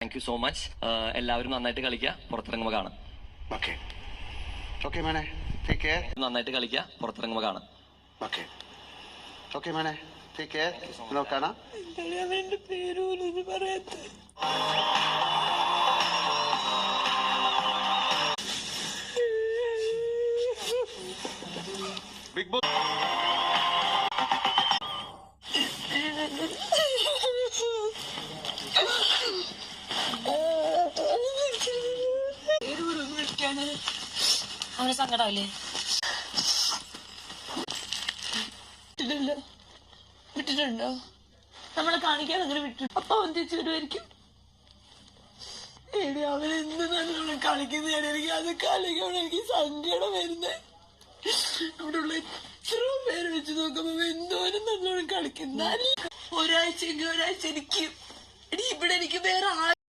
Thank you so much. എല്ലാവരും നന്നായിട്ട് കളിക്കുക, പുറത്തിറങ്ങുമ്പോൾ കാണാം. ഓക്കെ ഓക്കെ മോനെ, ടേക്ക് കെയർ. നന്നായിട്ട് കളിക്കുക, പുറത്തിറങ്ങുമ്പോൾ കാണാം. ഓക്കെ ഓക്കെ മോനെ, ടേക്ക് കെയർ. നോക്കാണാം. അവന്റെ പേര് പോലും പറയാത്ത ബിഗ് ബോസ് അവന് സങ്കടമല്ലേ? വിട്ടിട്ടുണ്ടോ? നമ്മളെ കാണിക്കാൻ അങ്ങനെ വിട്ടു. അപ്പൊ അവൻ തിരിച്ചു വരുമായിരിക്കും. എടി അവൻ എന്ത് നല്ലോണം കളിക്കുന്നതാണ്. എനിക്ക് അത് കളിക്കുമ്പോൾ എനിക്ക് സങ്കടം വരുന്നേ. അവിടെ ഉള്ള എത്ര പേര് വെച്ച് നോക്കുമ്പോ എന്തോരം നല്ലോണം കളിക്കുന്ന. ഒരാഴ്ച എനിക്ക് എടി ഇവിടെ എനിക്ക് വേറെ